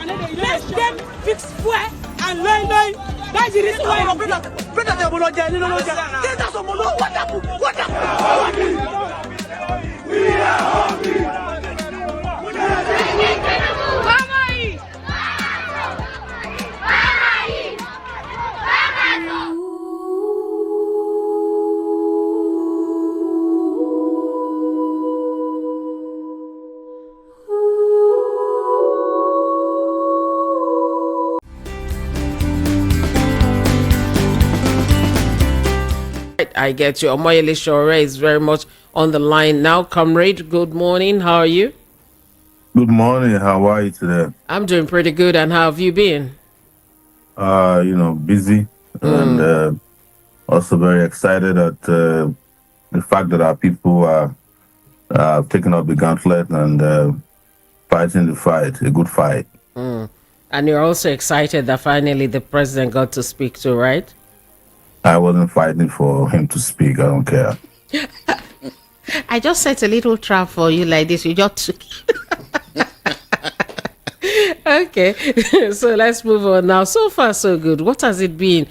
Let them fix fuel and line. That's the reason why I'm brother. What happened? We are hungry. I get you. Omoyele Sowore is very much on the line now. Comrade, good morning. How are you? Good morning. How are you today? I'm doing pretty good. And how have you been? Busy and also very excited at the fact that our people are taking up the gauntlet and fighting the fight, a good fight. And you're also excited that finally the president got to speak to, right? I wasn't fighting for him to speak. I don't care. I just set a little trap for you like this. You just okay. So let's move on now. So far, so good. What has it been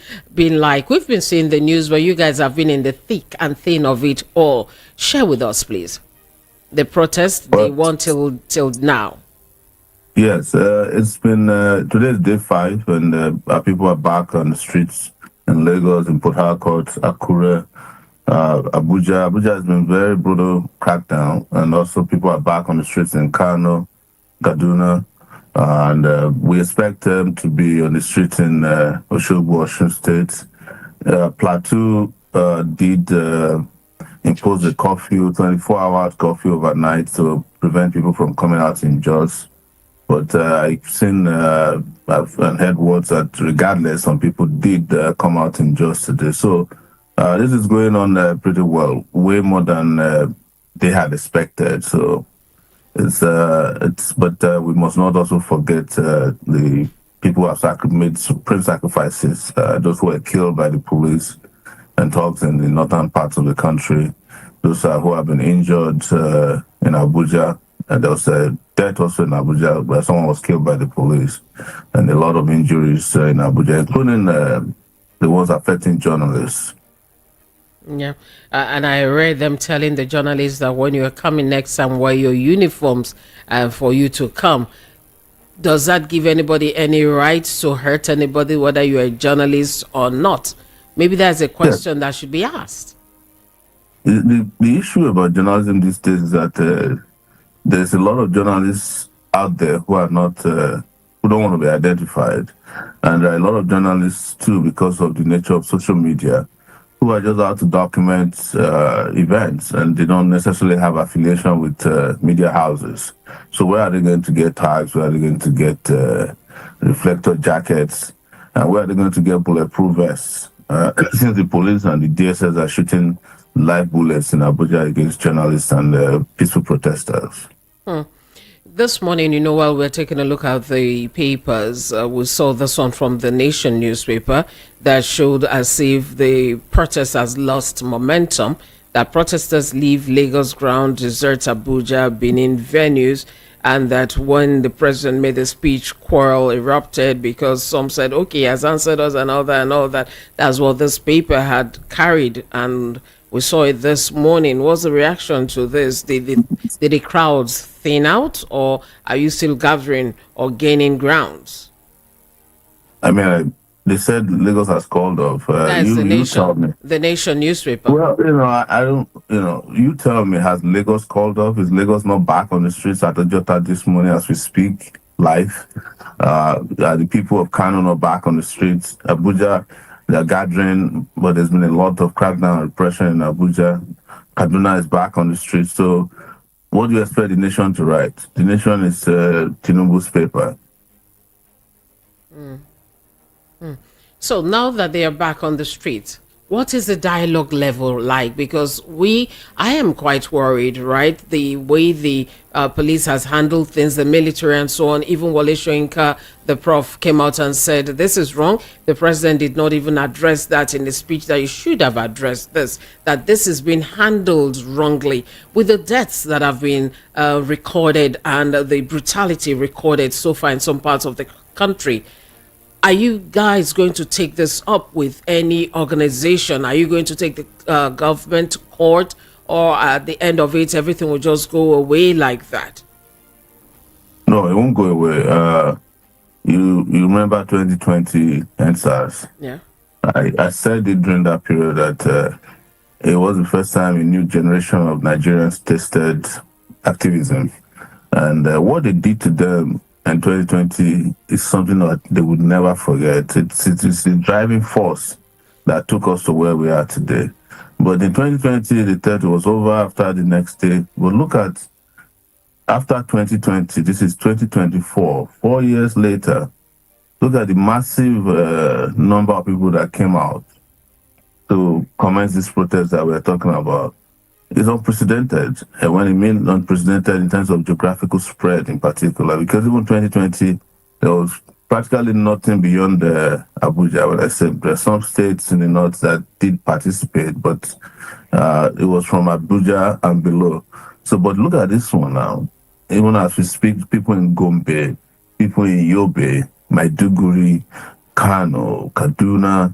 like? We've been seeing the news, but you guys have been in the thick and thin of it all. Share with us, please. The protest they want till now. Yes, it's been today's day 5, and our people are back on the streets in Lagos, in Port Harcourt, Akure, Abuja. Abuja has been very brutal crackdown, and also people are back on the streets in Kano, Kaduna, and we expect them to be on the streets in Osogbo, Osun State. Plateau did impose a curfew, 24-hour curfew overnight to prevent people from coming out in Jos. But I've seen I've heard words that regardless, some people did come out in Jos today. So this is going on pretty well, way more than they had expected. So but we must not also forget the people who have made supreme sacrifices, those who were killed by the police and thugs in the northern parts of the country, those who have been injured in Abuja. And there was a death also in Abuja where someone was killed by the police, and a lot of injuries in Abuja, including the ones affecting journalists. Yeah, and I read them telling the journalists that when you're coming next time, wear your uniforms for you to come. Does that give anybody any right to hurt anybody, whether you're a journalist or not? Maybe that's a question that should be asked. The issue about journalism these days is that there's a lot of journalists out there who are not, who don't want to be identified. And there are a lot of journalists too, because of the nature of social media, who are just out to document events, and they don't necessarily have affiliation with media houses. So where are they going to get tags? Where are they going to get reflector jackets? And where are they going to get bulletproof vests? Since the police and the DSS are shooting live bullets in Abuja against journalists and peaceful protesters. This morning, while we're taking a look at the papers, we saw this one from the Nation newspaper that showed as if the protest has lost momentum, that protesters leave Lagos ground, desert Abuja, Benin venues, and that when the president made a speech, quarrel erupted because some said, okay, he has answered us and all that. That's what this paper had carried, and we saw it this morning. What's the reaction to this? Did the crowds thin out, or are you still gathering or gaining grounds? I mean, they said Lagos has called off. That's the Nation. The Nation newspaper. Well, I don't, you tell me, has Lagos called off? Is Lagos not back on the streets at Ojota this morning as we speak live? Are the people of Kano not back on the streets? Abuja, they're gathering, but there's been a lot of crackdown and repression in Abuja. Kaduna is back on the streets. So what do you expect the Nation to write? The Nation is Tinubu's paper. So now that they are back on the streets, What is the dialogue level like? Because I am quite worried, right? The way the police has handled things, the military and so on. Even Wale Soyinka, the prof, came out and said, this is wrong. The president did not even address that in the speech, that he should have addressed this, that this has been handled wrongly. With the deaths that have been recorded and the brutality recorded so far in some parts of the country, are you guys going to take this up with any organization? Are you going to take the government to court, or at the end of it, everything will just go away like that? No, it won't go away. You remember 2020 NSAS? Yeah. I said it during that period that it was the first time a new generation of Nigerians tasted activism. And what they did to them in 2020 is something that they would never forget. It's the driving force that took us to where we are today. But in 2020, they thought it was over after the next day. But look at, after 2020, this is 2024, 4 years later, look at the massive number of people that came out to commence this protest that we're talking about. It's unprecedented. And when I mean unprecedented in terms of geographical spread in particular, because even 2020, there was practically nothing beyond Abuja. When I said there are some states in the north that did participate, but it was from Abuja and below. So, but look at this one now. Even as we speak, people in Gombe, people in Yobe, Maiduguri, Kano, Kaduna,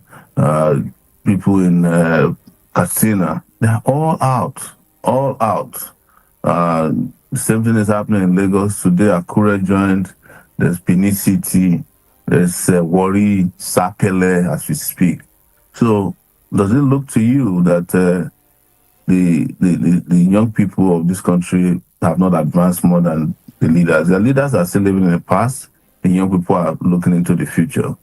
people in Katsina, they're all out, all out. The same thing is happening in Lagos today. Akure joined. There's Benin City. There's Warri, Sapele as we speak. So does it look to you that the young people of this country have not advanced more than the leaders? The leaders are still living in the past. The young people are looking into the future,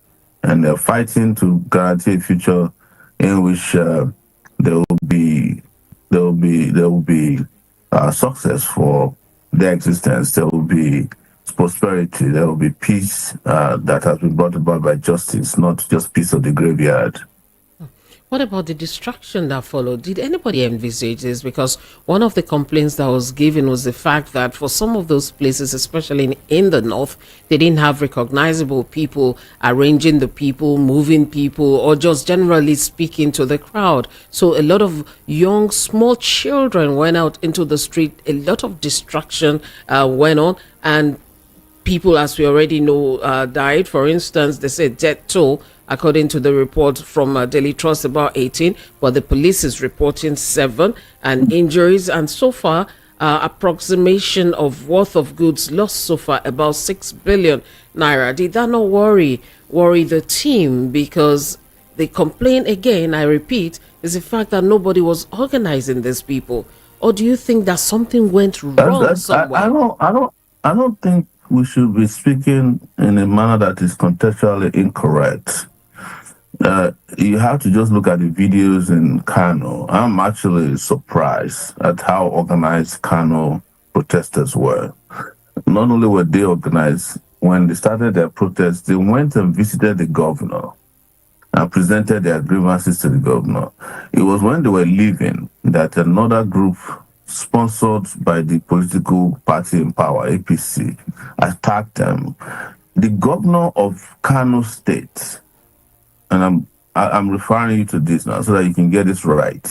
and they're fighting to guarantee a future in which there will be success for their existence. There will be prosperity. There will be peace that has been brought about by justice, not just peace of the graveyard. What about the destruction that followed? Did anybody envisage this? Because one of the complaints that was given was the fact that for some of those places, especially in the north, they didn't have recognizable people arranging the people, moving people, or just generally speaking to the crowd. So a lot of young, small children went out into the street. A lot of destruction went on, and people, as we already know, died. For instance, they said death toll, according to the report from Daily Trust, about 18, but the police is reporting 7, and injuries. And so far, approximation of worth of goods lost so far, about 6 billion naira. Did that not worry the team? Because the complaint, again, I repeat, is the fact that nobody was organizing these people. Or do you think that something went wrong somewhere? I don't think we should be speaking in a manner that is contextually incorrect. You have to just look at the videos in Kano. I'm actually surprised at how organized Kano protesters were. Not only were they organized, when they started their protest, they went and visited the governor and presented their grievances to the governor. It was when they were leaving that another group, sponsored by the political party in power, APC, attacked them. The governor of Kano State, and I'm referring you to this now so that you can get this right,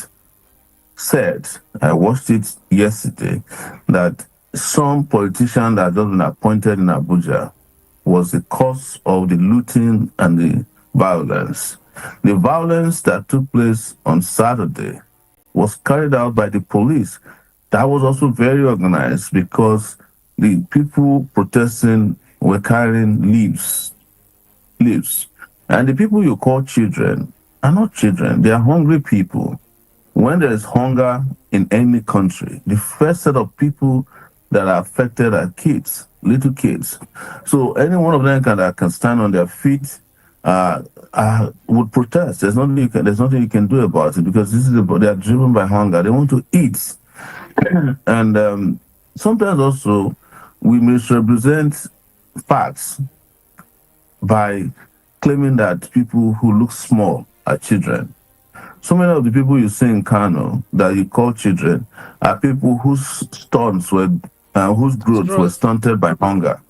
said, I watched it yesterday, that some politician that has been appointed in Abuja was the cause of the looting and the violence. The violence that took place on Saturday was carried out by the police. That was also very organized because the people protesting were carrying leaves. And the people you call children are not children, they are hungry people. When there is hunger in any country, the first set of people that are affected are kids, little kids. So any one of them that can stand on their feet would protest. There's nothing you can do about it, because they are driven by hunger. They want to eat. And sometimes also we misrepresent facts by claiming that people who look small are children. So many of the people you see in Kano that you call children are people whose growth was stunted by hunger.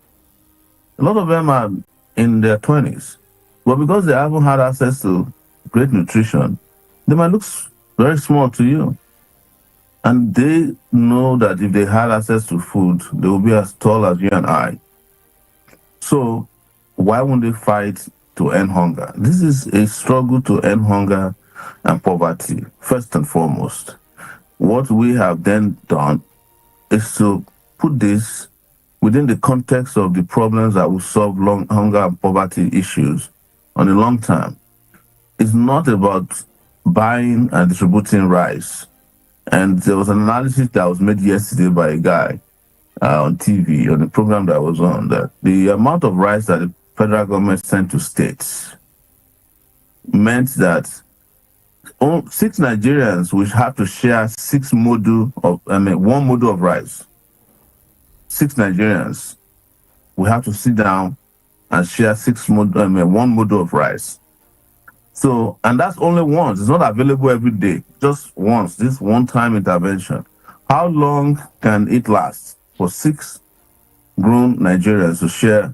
A lot of them are in their 20s, but because they haven't had access to great nutrition, they might look very small to you. And they know that if they had access to food, they will be as tall as you and I. So why won't they fight to end hunger? This is a struggle to end hunger and poverty, first and foremost. What we have then done is to put this within the context of the problems that will solve hunger and poverty issues on the long term. It's not about buying and distributing rice. And there was an analysis that was made yesterday by a guy on TV, on the program that I was on, that the amount of rice that the federal government sent to states meant that 6 Nigerians will have to share one module of rice. 6 Nigerians will have to sit down and share one module of rice. So, and that's only once. It's not available every day. Just once. This one-time intervention. How long can it last for 6 grown Nigerians to share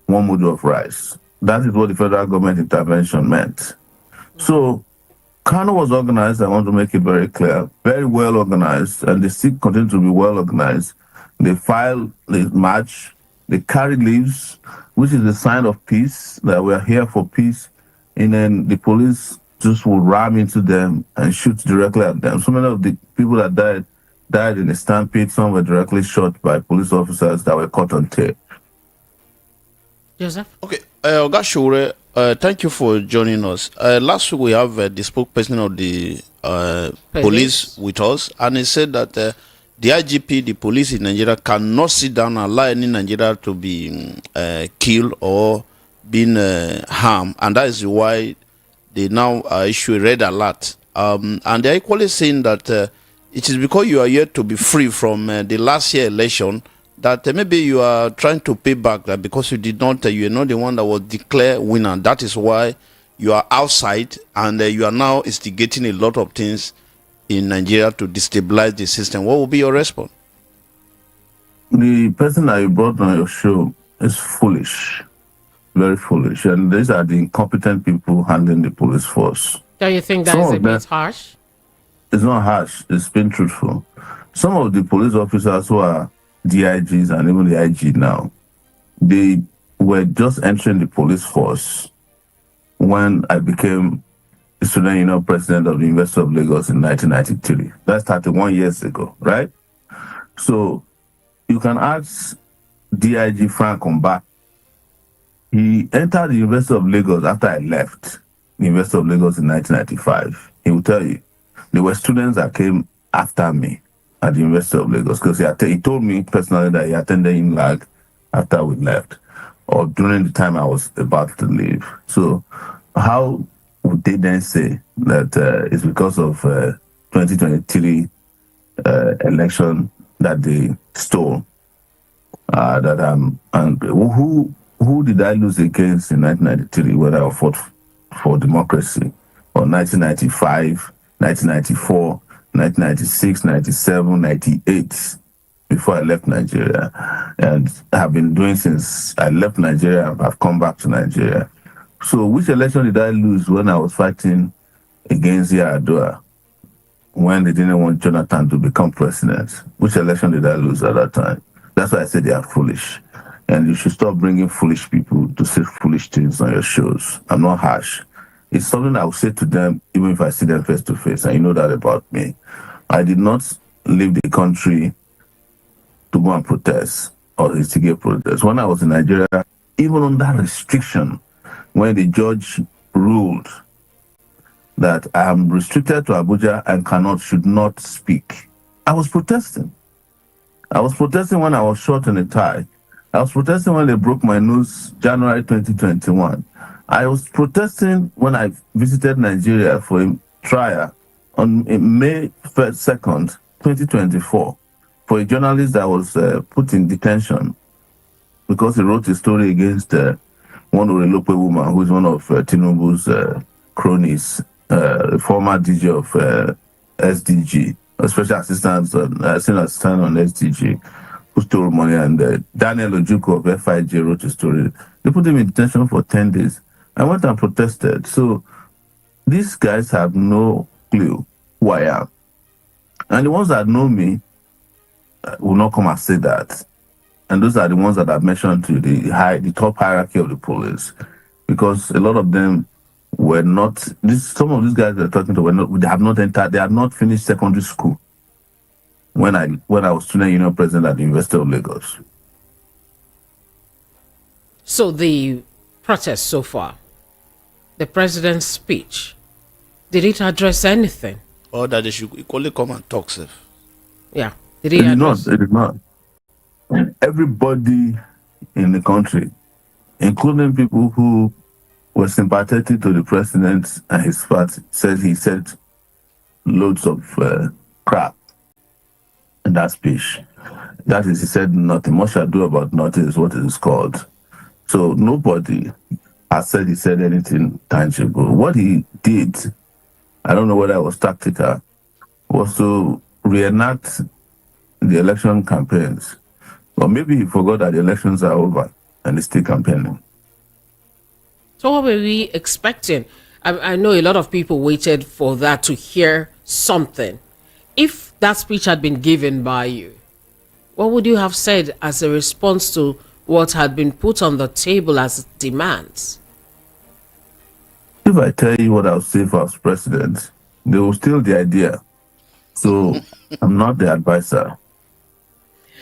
one module of rice? That is what the federal government intervention meant. So, Kano was organized, I want to make it very clear, very well organized, and they still continue to be well organized. They march, they carry leaves, which is a sign of peace, that we are here for peace. And then the police just will ram into them and shoot directly at them. So many of the people that died in a stampede. Some were directly shot by police officers that were caught on tape. Joseph? Okay, Oga Sowore, thank you for joining us. Last week we have the spokesperson of the police with us, and he said that the IGP, the police in Nigeria, cannot sit down and allow any Nigeria to be killed or being harmed, and that is why they now issue a red alert. And they're equally saying that it is because you are yet to be free from the last year election that maybe you are trying to pay back that because you did not, you are not the one that was declared winner. That is why you are outside, and you are now instigating a lot of things in Nigeria to destabilize the system. What will be your response? The person that you brought on your show is foolish. Very foolish, and these are the incompetent people handling the police force. Do you think that is a bit harsh? It's not harsh, it's been truthful. Some of the police officers who are DIGs and even the IG now, they were just entering the police force when I became the student union president of the University of Lagos in 1993. That's 31 years ago, right? So you can ask DIG Frank Omba. He entered the University of Lagos after I left the University of Lagos in 1995. He will tell you, there were students that came after me at the University of Lagos because he told me personally that he attended in lag after we left or during the time I was about to leave. So how would they then say that it's because of 2023 election that they stole? And who did I lose against in 1993 when I fought for democracy? Or 1995, 1994, 1996, 97, 98, before I left Nigeria. And have been doing since I left Nigeria. I've come back to Nigeria. So which election did I lose when I was fighting against Yar'Adua when they didn't want Jonathan to become president? Which election did I lose at that time? That's why I said they are foolish. And you should stop bringing foolish people to say foolish things on your shows. I'm not harsh. It's something I will say to them even if I see them face to face, and you know that about me. I did not leave the country to go and protest or instigate protest. When I was in Nigeria, even on that restriction, when the judge ruled that I am restricted to Abuja and should not speak, I was protesting. I was protesting when I was shot in a tie. I was protesting when they broke my nose January 2021. I was protesting when I visited Nigeria for a trial on May 2nd, 2024, for a journalist that was put in detention because he wrote a story against one Orelope woman who is one of Tinubu's cronies former DG of SDG, a special assistant, senior assistant on SDG, who stole money, and Daniel Ojuko of FIJ wrote a story. They put him in detention for 10 days. I went and protested. So these guys have no clue who I am. And the ones that know me will not come and say that. And those are the ones that I've mentioned to the top hierarchy of the police, because a lot of them were not. Some of these guys they're talking to they have not entered. They have not finished secondary school when I was student union president at the University of Lagos. So the protest so far, the president's speech, did it address anything? Or that they should equally come and talk, sir. Yeah, It did not. Everybody in the country, including people who were sympathetic to the president and his party, said he said loads of crap in that speech. That is, he said nothing. Much ado about nothing is what it is called. So nobody has said he said anything tangible. What he did, I don't know whether it was tactical, was to reenact the election campaigns. Or maybe he forgot that the elections are over and he's still campaigning. So what were we expecting? I know a lot of people waited for that to hear something. If that speech had been given by you, what would you have said as a response to what had been put on the table as demands? If I tell you what I'll say if I was president, they will steal the idea. So I'm not the advisor.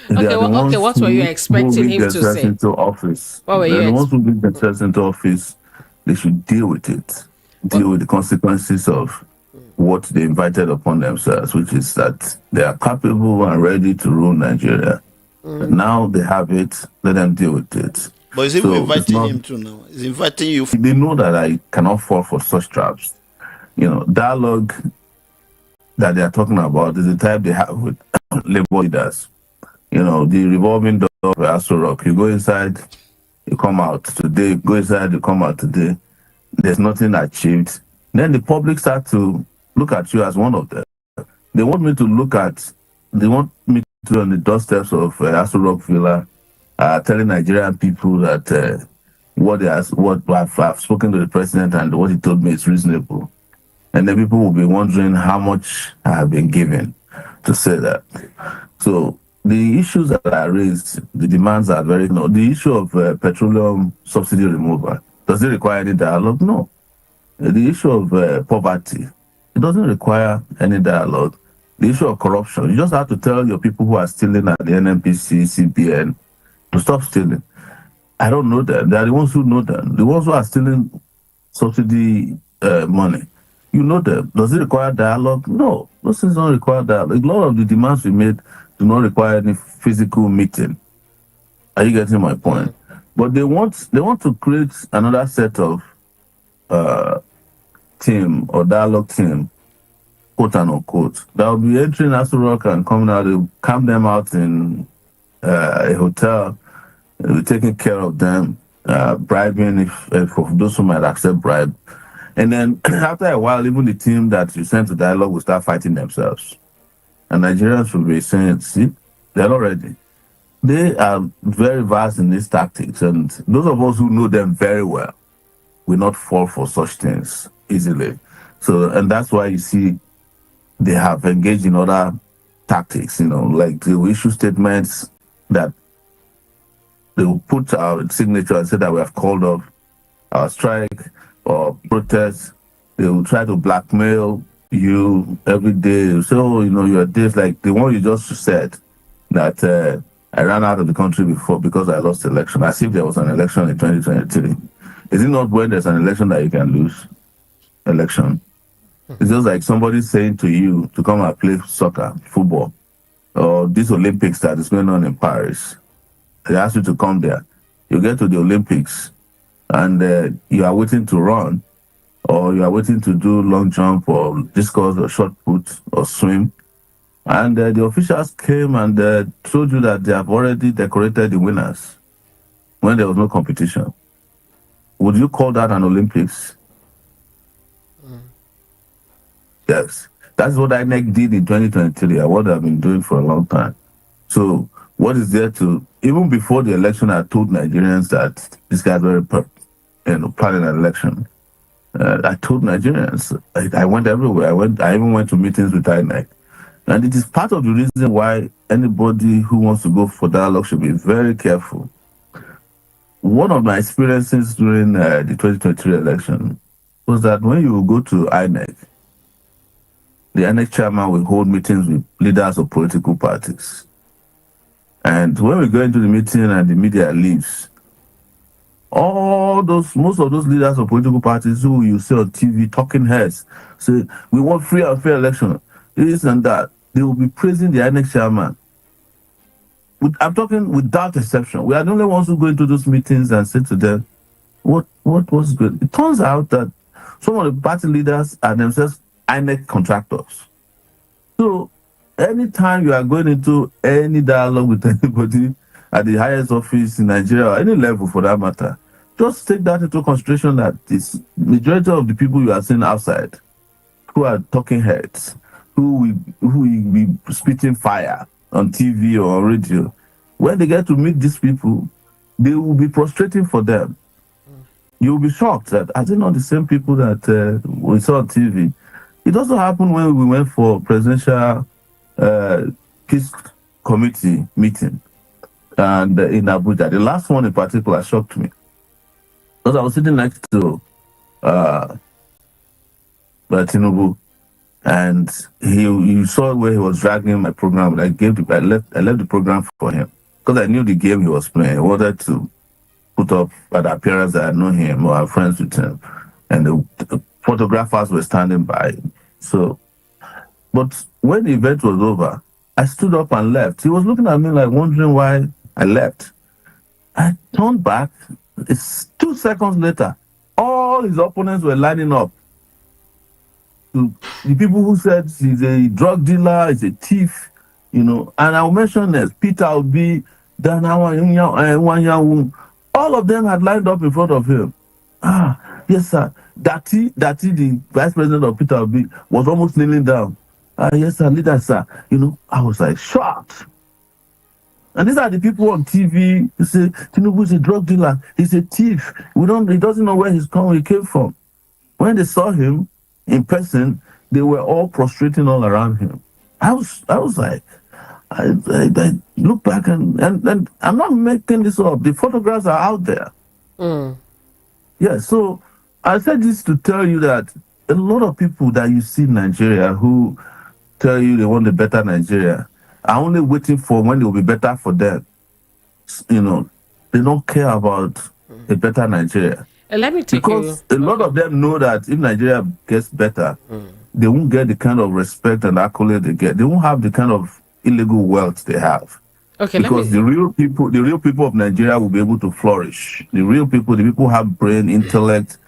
What were you expecting him to say? Into office. What were you the ones who bring themselves into office, they should deal with it. Deal with the consequences of what they invited upon themselves, which is that they are capable and ready to rule Nigeria. Now they have it, let them deal with it. But is he inviting him to now? Is he inviting you? They know that I cannot fall for such traps. Dialogue that they are talking about is the type they have with labor leaders. The revolving door of Aso Rock. You go inside, you come out today. Go inside, you come out today. There's nothing achieved. Then the public start to look at you as one of them. They want me to be on the doorsteps of Aso Rock Villa, telling Nigerian people that what I've spoken to the president and what he told me is reasonable. And then people will be wondering how much I have been given to say that. So the issues that are raised, the demands are very no. The issue of petroleum subsidy removal, does it require any dialogue? No. The issue of poverty, it doesn't require any dialogue. The issue of corruption, you just have to tell your people who are stealing at the NNPC, to stop stealing. I don't know them. They are the ones who know them. The ones who are stealing subsidy money, you know them. Does it require dialogue? No. Those things don't require dialogue. A lot of the demands we made do not require any physical meeting. Are you getting my point? But they want to create another set of team or dialogue team, quote and unquote, that will be entering Aso Rock and coming out. They'll camp them out in a hotel. They'll be taking care of them, bribing if for those who might accept bribe. And then after a while, even the team that you sent to dialogue will start fighting themselves. And Nigerians will be saying, see, they're not ready. They are very vast in these tactics. And those of us who know them very well will not fall for such things easily. So, and that's why you see they have engaged in other tactics, like they will issue statements that they will put our signature and say that we have called off our strike or protest. They will try to blackmail you every day. So, you're this, like the one you just said, that I ran out of the country before because I lost the election, as if there was an election in 2023. Is it not when there's an election that you can lose election? It's just like somebody saying to you to come and play soccer, football, or this Olympics that is going on in Paris. They ask you to come there. You get to the Olympics and you are waiting to run, or you are waiting to do long jump or discus or shot put or swim. And the officials came and told you that they have already decorated the winners when there was no competition. Would you call that an Olympics? Yes. That's what INEC did in 2023 and what I've been doing for a long time. So what is there to, even before the election, I told Nigerians that this guy's very planning an election. I told Nigerians, I went everywhere. I even went to meetings with INEC. And it is part of the reason why anybody who wants to go for dialogue should be very careful. One of my experiences during the 2023 election was that when you go to INEC, the INEC chairman will hold meetings with leaders of political parties. And when we go into the meeting and the media leaves, most of those leaders of political parties who you see on TV, talking heads, say, we want free and fair election, this and that, they will be praising the INEC chairman. I'm talking without exception. We are the only ones who go into those meetings and say to them, what was good? It turns out that some of the party leaders are themselves INEC contractors. So anytime you are going into any dialogue with anybody at the highest office in Nigeria, or any level for that matter, just take that into consideration that this majority of the people you are seeing outside who are talking heads, who will be spitting fire on TV or on radio, when they get to meet these people, they will be prostrating for them. You will be shocked that are they not the same people that we saw on TV? It also happened when we went for presidential peace committee meeting and in Abuja. The last one in particular shocked me because I was sitting next to Tinubu, and you saw where he was dragging my program. I left the program for him because I knew the game he was playing. I wanted to put up an appearance that I know him or I'm friends with him, and the photographers were standing by. So, but when the event was over, I stood up and left. He was looking at me like wondering why I left. I turned back. It's 2 seconds later. All his opponents were lining up. The people who said he's a drug dealer, he's a thief, and I'll mention this, Peter Obi, Dana, all of them had lined up in front of him. Yes, sir. Dati, the vice president of Peter Obi, was almost kneeling down. Yes, sir, leader, sir. I was like shocked. And these are the people on TV who say Tinubu is a drug dealer, he's a thief. He doesn't know where he came from. When they saw him in person, they were all prostrating all around him. I was like, I look back and I'm not making this up. The photographs are out there. Yeah, so I said this to tell you that a lot of people that you see in Nigeria who tell you they want a better Nigeria are only waiting for when it will be better for them. They don't care about a better Nigeria. Let me take because a lot of them know that if Nigeria gets better, they won't get the kind of respect and accolade they get. They won't have the kind of illegal wealth they have. Okay, because the real people of Nigeria will be able to flourish. The people who have brain, intellect,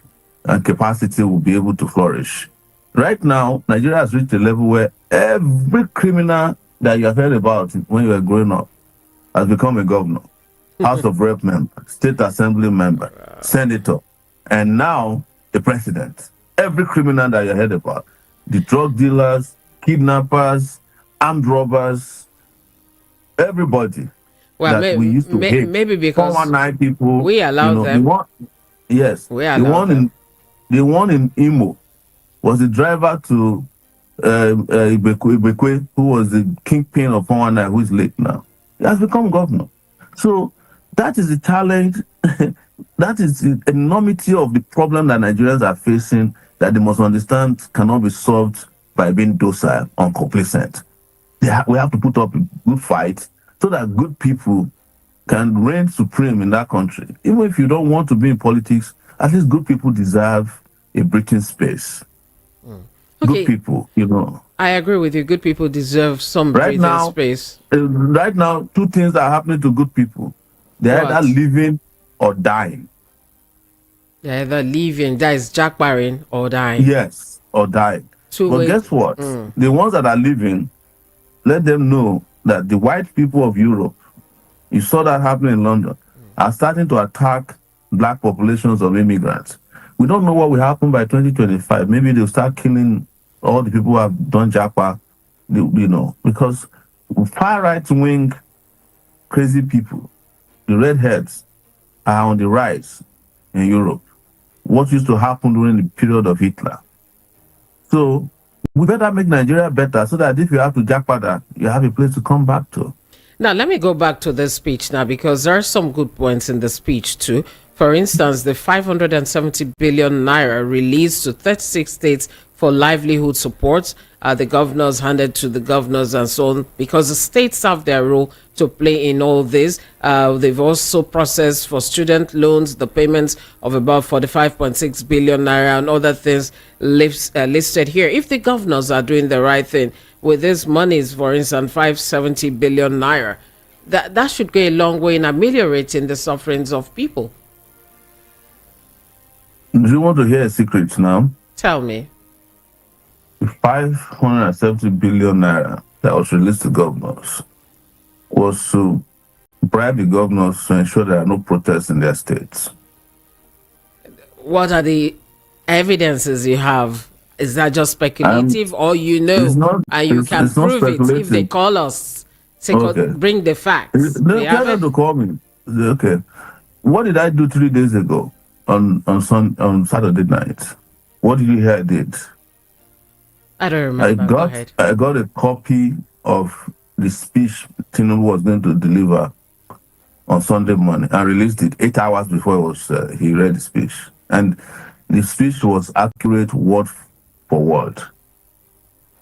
and capacity will be able to flourish. Right now, Nigeria has reached a level where every criminal that you have heard about when you were growing up has become a governor, House of Rep member, State Assembly member, senator, and now the president. Every criminal that you heard about, the drug dealers, kidnappers, armed robbers, everybody that we used to hate. Maybe because 419 people. We allow them. The one in Imo was the driver to Ibekwe, who was the kingpin of 419, who is late now. He has become governor. So that is the challenge. That is the enormity of the problem that Nigerians are facing, that they must understand cannot be solved by being docile or complacent. We have to put up a good fight so that good people can reign supreme in that country. Even if you don't want to be in politics, at least good people deserve a breathing space. Okay. Good people, I agree with you. Good people deserve some breathing space. Right now, two things are happening to good people. They're either living or dying. They're either living, that is Jack Barron, or dying. Yes, or dying. But guess what? The ones that are living, let them know that the white people of Europe, you saw that happening in London, are starting to attack black populations of immigrants. We don't know what will happen by 2025. Maybe they'll start killing all the people who have done Japa, because far right wing crazy people, the redheads, are on the rise in Europe. What used to happen during the period of Hitler. So we better make Nigeria better so that if you have to jackpot, you have a place to come back to. Now, let me go back to the speech now, because there are some good points in the speech too. For instance, the 570 billion naira released to 36 states for livelihood support. The governors handed to the governors and so on, because the states have their role to play in all this. They've also processed for student loans the payments of about 45.6 billion naira and other things listed here. If the governors are doing the right thing with these monies, for instance, 570 billion naira, that should go a long way in ameliorating the sufferings of people. Do you want to hear a secret now? Tell me. 570 billion naira that was released to governors was to bribe the governors to ensure there are no protests in their states. What are the evidences you have? Is that just speculative, or it's not, and you can it's not prove it if they call us? Bring the facts. No, tell them to call me. Okay. What did I do 3 days ago on Saturday night? What did you hear I did? I don't remember. I got a copy of the speech Tinubu was going to deliver on Sunday morning and released it 8 hours before he read the speech. And the speech was accurate word for word.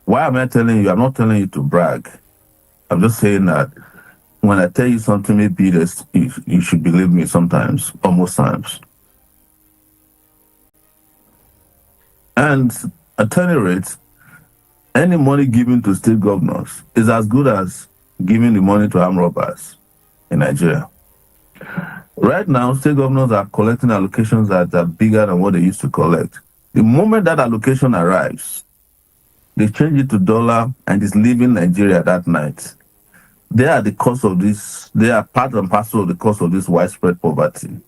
Why am I telling you? I'm not telling you to brag. I'm just saying that when I tell you something, maybe you should believe me sometimes, or most times. And at any rate, any money given to state governors is as good as giving the money to armed robbers in Nigeria. Right now, state governors are collecting allocations that are bigger than what they used to collect. The moment that allocation arrives, they change it to dollar and it's leaving Nigeria that night. They are the cause of this. They are part and parcel of the cause of this widespread poverty.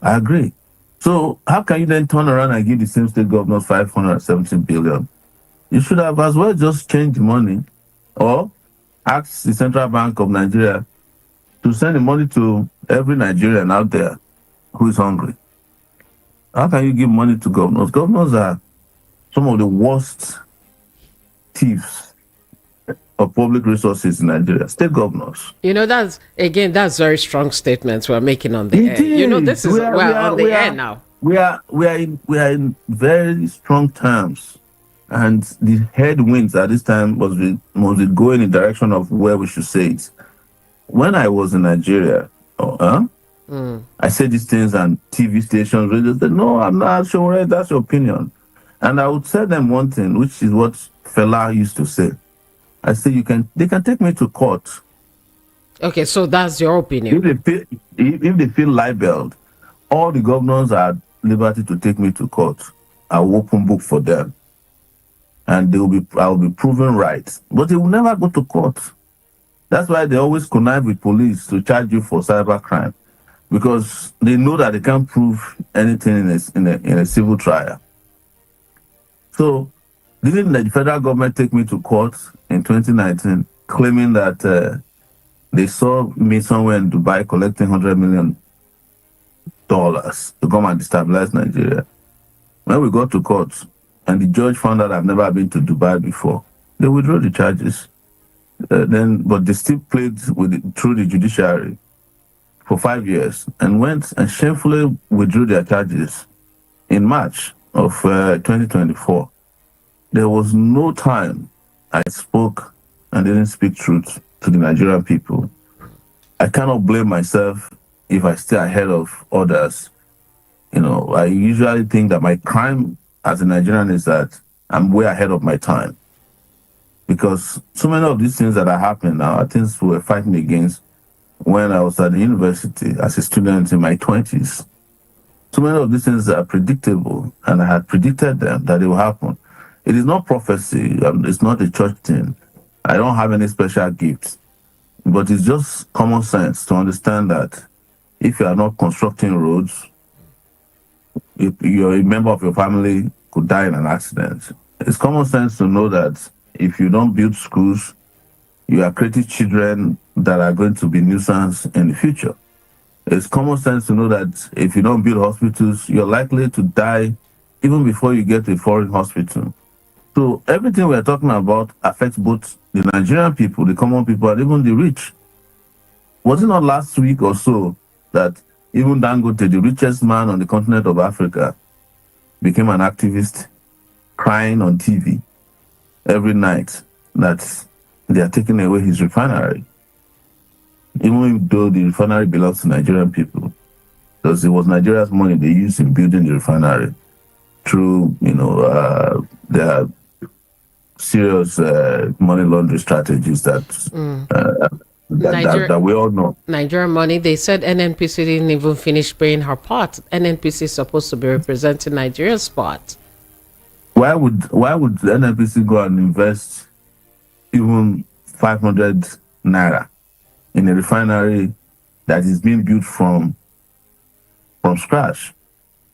I agree. So how can you then turn around and give the same state governors 570 billion? You should have as well just changed the money, or ask the Central Bank of Nigeria to send the money to every Nigerian out there who is hungry. How can you give money to governors? Governors are some of the worst thieves of public resources in Nigeria. State governors. That's very strong statements we're making on the air. This is we're on the air now. We are in very strong terms. And the headwinds at this time must be going in the direction of where we should say it. When I was in Nigeria, I said these things and TV stations, radio said, no, I'm not sure, that's your opinion. And I would tell them one thing, which is what Fela used to say. I say they can take me to court. Okay, so that's your opinion. If they feel libeled, all the governors are at liberty to take me to court. I will open book for them. And I will be proven right. But they will never go to court. That's why they always connive with police to charge you for cybercrime, because they know that they can't prove anything in a civil trial. So, didn't the federal government take me to court in 2019, claiming that they saw me somewhere in Dubai collecting $100 million to come and destabilize Nigeria? When we got to court, and the judge found out I've never been to Dubai before, they withdrew the charges. But they still played through the judiciary for 5 years and went and shamefully withdrew their charges in March of 2024. There was no time I spoke and didn't speak truth to the Nigerian people. I cannot blame myself if I stay ahead of others. I usually think that my crime as a Nigerian is that I'm way ahead of my time. Because so many of these things that are happening now are things we were fighting against when I was at the university as a student in my 20s. So many of these things are predictable, and I had predicted them that it will happen. It is not prophecy. It's not a church thing. I don't have any special gifts. But it's just common sense to understand that if you are not constructing roads, if you're a member of your family could die in an accident. It's common sense to know that if you don't build schools, you are creating children that are going to be nuisance in the future. It's common sense to know that if you don't build hospitals, you're likely to die even before you get to a foreign hospital. So everything we're talking about affects both the Nigerian people, the common people, and even the rich. Was it not last week or so that even Dangote, the richest man on the continent of Africa, became an activist crying on TV every night that they are taking away his refinery, even though the refinery belongs to Nigerian people, because it was Nigeria's money they used in building the refinery through, their serious money laundering strategies that we all know. Nigerian money. They said NNPC didn't even finish paying her part. NNPC is supposed to be representing Nigeria's part. Why would NNPC go and invest even 500 naira in a refinery that is being built from scratch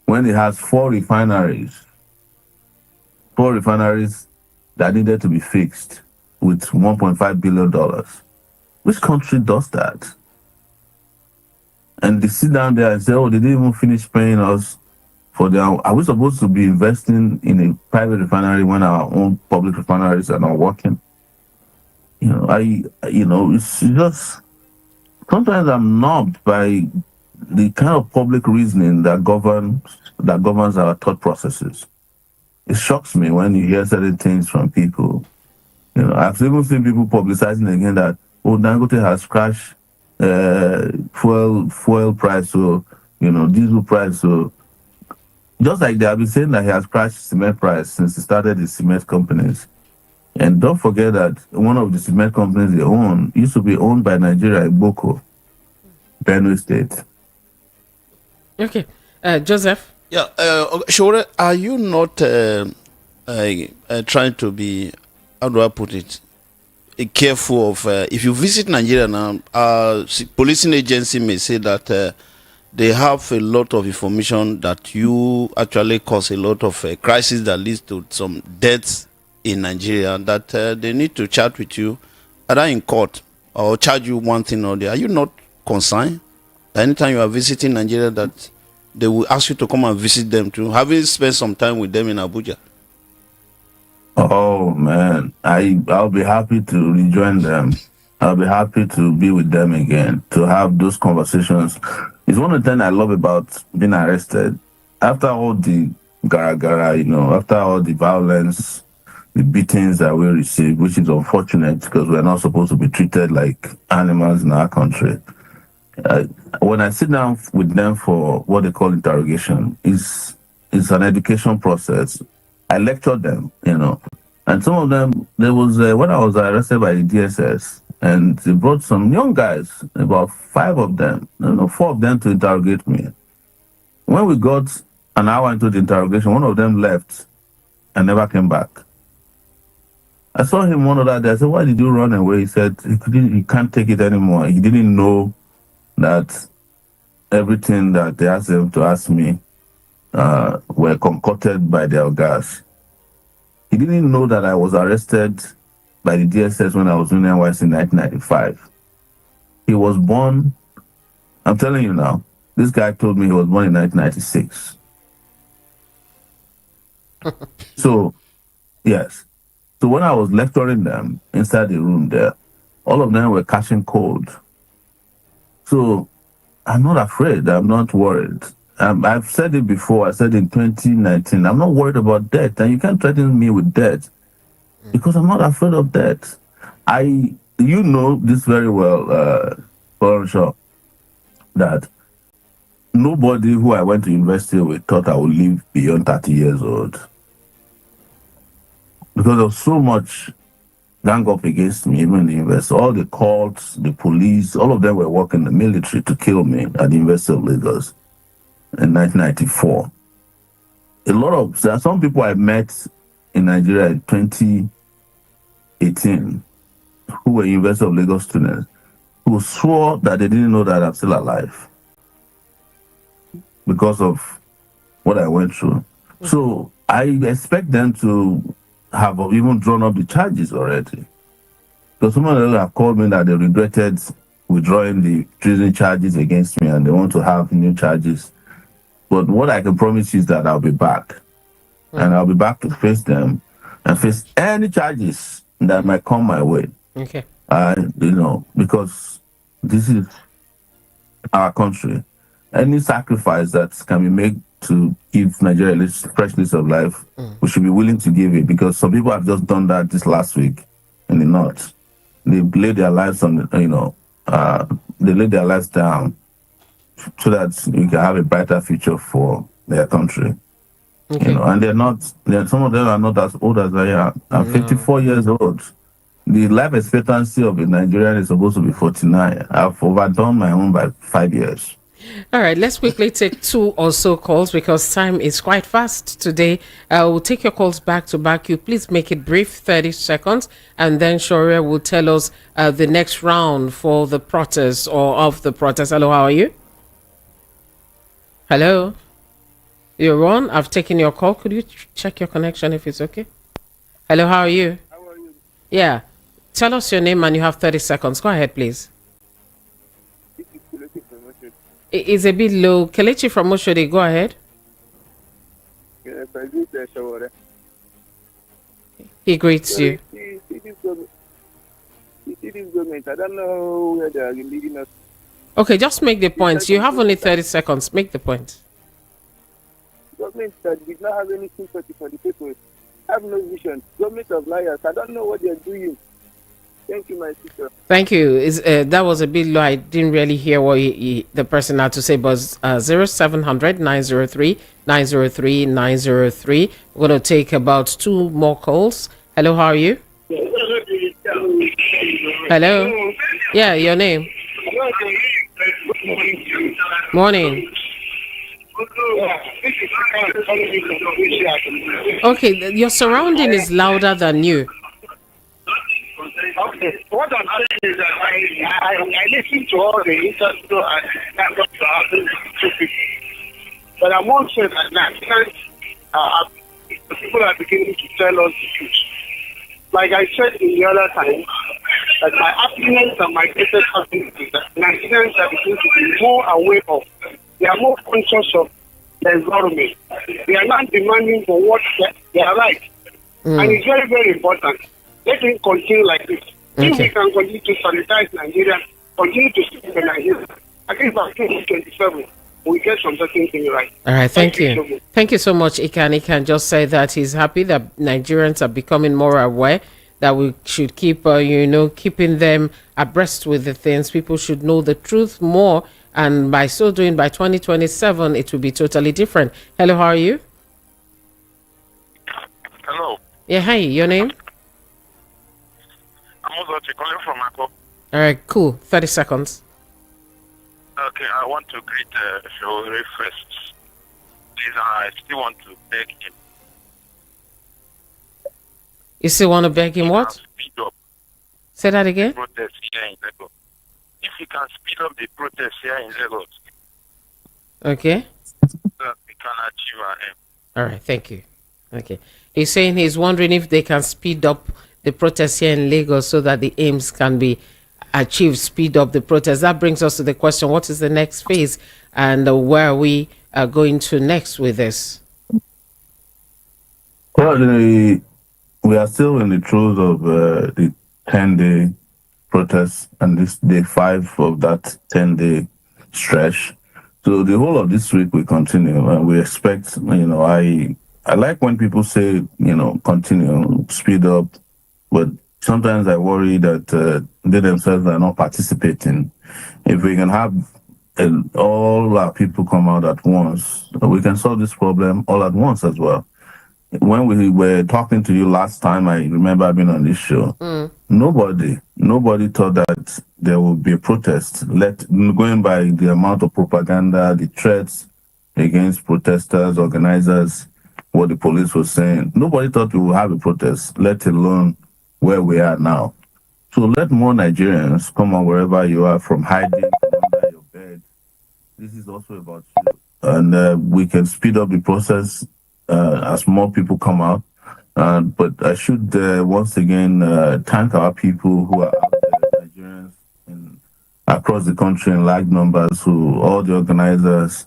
when it has four refineries that needed to be fixed with $1.5 billion? Which country does that? And they sit down there and say, oh, they didn't even finish paying us for their... Are we supposed to be investing in a private refinery when our own public refineries are not working? It's just... Sometimes I'm numbed by the kind of public reasoning that governs our thought processes. It shocks me when you hear certain things from people. I've even seen people publicizing again that, oh, Dangote has crashed fuel price, so diesel price, so just like they have been saying that he has crashed cement price since he started his cement companies. And don't forget that one of the cement companies they own used to be owned by Nigeria, Boko, Benue State. Okay, Joseph. Yeah, Sowore, are you not trying to be, how do I put it, careful of if you visit Nigeria now, policing agency may say that they have a lot of information that you actually cause a lot of crisis that leads to some deaths in Nigeria, that they need to chat with you either in court or charge you one thing or the other. Are you not concerned that anytime you are visiting Nigeria that they will ask you to come and visit them too, having spent some time with them in Abuja? Oh man, I'll be happy to rejoin them. I'll be happy to be with them again, to have those conversations. It's one of the things I love about being arrested. After all the gara, after all the violence, the beatings that we receive, which is unfortunate because we're not supposed to be treated like animals in our country. When I sit down with them for what they call interrogation, it's an education process. I lectured them, and some of them, there was, when I was arrested by the DSS, and they brought some young guys, about 5 of them, 4 of them to interrogate me. When we got an hour into the interrogation, one of them left and never came back. I saw him one other day. I said, why did you run away? He said he can't take it anymore. He didn't know that everything that they asked him to ask me were concocted by their guys. He didn't know that I was arrested by the DSS when I was doing NYC in 1995. He was born, I'm telling you now, this guy told me he was born in 1996. So, yes. So when I was lecturing them inside the room there, all of them were catching cold. So I'm not afraid. I'm not worried. I've said it before. I said in 2019, I'm not worried about death. And you can't threaten me with death because I'm not afraid of death. You know this very well, Shaw, that nobody who I went to university with thought I would live beyond 30 years old. Because there was so much gang up against me, even in the university. All the courts, the police, all of them were working in the military to kill me at the University of Lagos in 1994. There are some people I met in Nigeria in 2018 who were University of Lagos students who swore that they didn't know that I'm still alive because of what I went through. So I expect them to have even drawn up the charges already. Because some of them have called me that they regretted withdrawing the treason charges against me and they want to have new charges. But what I can promise you is that I'll be back. And I'll be back to face them and face any charges that might come my way. Okay. Because this is our country. Any sacrifice that can be made to give Nigeria a fresh lease of life, we should be willing to give it, because some people have just done that this last week in the north. They laid their lives on, they laid their lives down so that we can have a brighter future for their country. Okay. And some of them are not as old as I am. I'm 54 years old. The life expectancy of a Nigerian is supposed to be 49. I've overdone my own by 5 years. All right, let's quickly take 2 or so calls because time is quite fast today. We'll take your calls back to back. You please make it brief, 30 seconds, and then Sowore will tell us the next round for the protest or of the protest. Hello, how are you? Hello? You're on. I've taken your call. Could you check your connection if it's okay? Hello, how are you? How are you? Yeah. Tell us your name and you have 30 seconds. Go ahead, please. This is Kelechi from Oshodi. It is a bit low. Kelechi from Oshodi, go ahead. Yes, I greet Sowore. He greets you. See this government, I don't know where they are leading us. Okay, just make the points. You have only 30 seconds. Make the point. Government that did not have any sympathy for the people, have no vision. Government of liars, I don't know what they are doing. Thank you, my sister. Thank you. That was a bit low. I didn't really hear what the person had to say, but 0700 903 903 903. We're going to take about 2 more calls. Hello, how are you? Hello? Yeah, your name? Morning. Okay, your surrounding is louder than you. Okay, what I'm saying is that I listen to all the interview and that's what happening to people. But I won't say that now, people are beginning to tell us the truth. Like I said in the other time, that my happiness and my greatest happiness is that Nigerians are beginning to be more aware of, they are more conscious of the environment. They are not demanding for what they are right. And it's very, very important. Let it continue like this. Okay. If we can continue to sanitize Nigeria, continue to speak to Nigeria, I think by 2027, we get some certain thing right. All right, thank you. So much. Thank you so much, Ikan. Ikan just said that he's happy that Nigerians are becoming more aware, that we should keep, keeping them abreast with the things. People should know the truth more, and by so doing, by 2027, it will be totally different. Hello, how are you? Hello, Yeah, hi, your name? I'm also calling from Ako. All right, cool. 30 seconds. Okay, I want to greet Sowore first. Please, I still want to beg him. You still want to beg him what? Speed up Say that again? protest here in Lagos. If he can speed up the protest here in Lagos, Okay. so that we can achieve our aim. All right, thank you. Okay. He's saying he's wondering if they can speed up the protest here in Lagos so that the aims can be achieved, speed up the protest. That brings us to the question, what is the next phase and where are we going to next with this? Well, we are still in the throes of the 10-day protest, and this day 5 of that 10-day stretch. So the whole of this week will continue, and we expect, I like when people say, continue, speed up, but sometimes I worry that they themselves are not participating. If we can have all our people come out at once, we can solve this problem all at once as well. When we were talking to you last time, I remember being on this show. Nobody thought that there would be a protest. Going by the amount of propaganda, the threats against protesters, organizers, what the police was saying. Nobody thought we would have a protest, let alone where we are now. So let more Nigerians come on wherever you are, from hiding under your bed. This is also about you. And we can speed up the process as more people come out. But I should once again thank our people who are out there, Nigerians across the country in large numbers, all the organizers,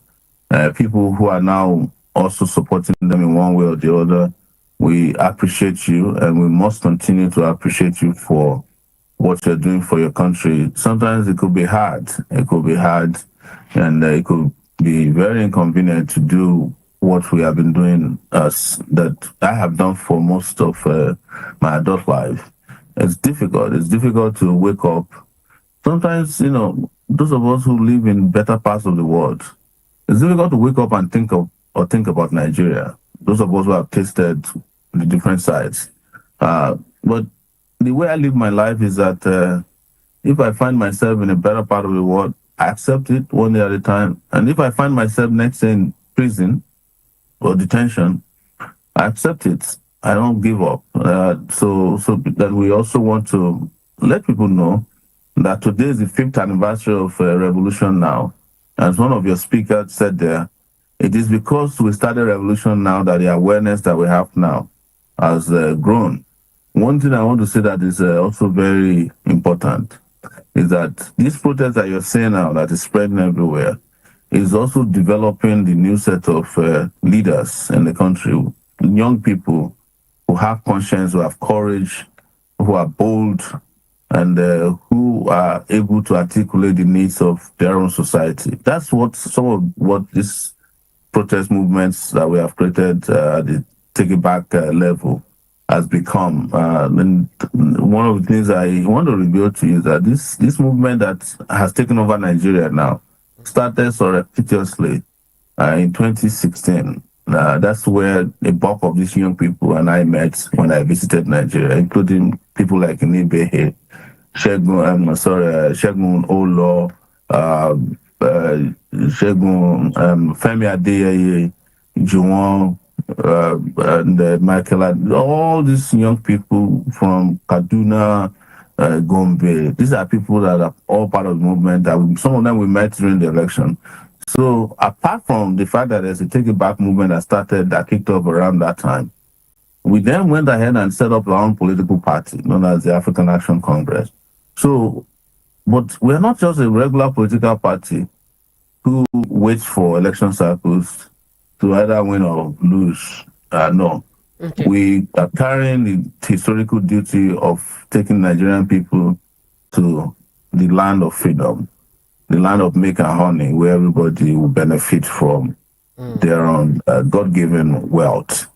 people who are now also supporting them in one way or the other. We appreciate you, and we must continue to appreciate you for what you're doing for your country. Sometimes it could be hard. And it could be very inconvenient to do what we have been doing, that I have done for most of my adult life. It's difficult. It's difficult to wake up. Sometimes, those of us who live in better parts of the world, it's difficult to wake up and think about Nigeria. Those of us who have tasted the different sides. But the way I live my life is that if I find myself in a better part of the world, I accept it one day at a time. And if I find myself next day in prison or detention, I accept it. I don't give up. So that we also want to let people know that today is the 5th anniversary of Revolution Now. As one of your speakers said there, it is because we started Revolution Now that the awareness that we have now has grown. One thing I want to say that is also very important is that this protest that you're seeing now that is spreading everywhere is also developing the new set of leaders in the country, young people who have conscience, who have courage, who are bold, and who are able to articulate the needs of their own society. That's what some of what these protest movements that we have created at the Take It Back level has become. And one of the things I want to reveal to you is that this movement that has taken over Nigeria now started surreptitiously in 2016. That's where a bulk of these young people and I met when I visited Nigeria, including people like Nibehe, Shegun Olo, Shegun Femi Adeyeye, Juwon, and Michael, all these young people from Kaduna, Gombe. These are people that are all part of the movement. Some of them we met during the election. So apart from the fact that there's a Take It Back movement that kicked off around that time, we then went ahead and set up our own political party known as the African Action Congress. So, but we're not just a regular political party who waits for election cycles to either win or lose. No. Okay. We are carrying the historical duty of taking Nigerian people to the land of freedom, the land of milk and honey, where everybody will benefit from their own God-given wealth.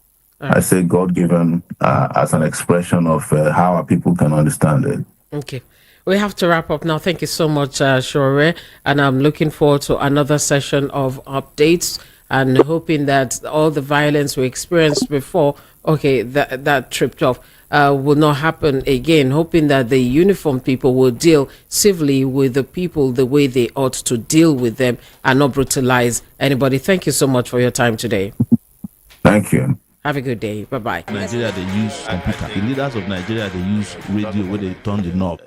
I say God-given as an expression of how our people can understand it. Okay. We have to wrap up now. Thank you so much, Sowore. And I'm looking forward to another session of updates and hoping that all the violence we experienced before, that tripped off, will not happen again. Hoping that the uniformed people will deal civilly with the people the way they ought to deal with them and not brutalize anybody. Thank you so much for your time today. Thank you. Have a good day. Bye-bye. Nigeria, they use computer. The leaders of Nigeria, they use radio where they turn the knob.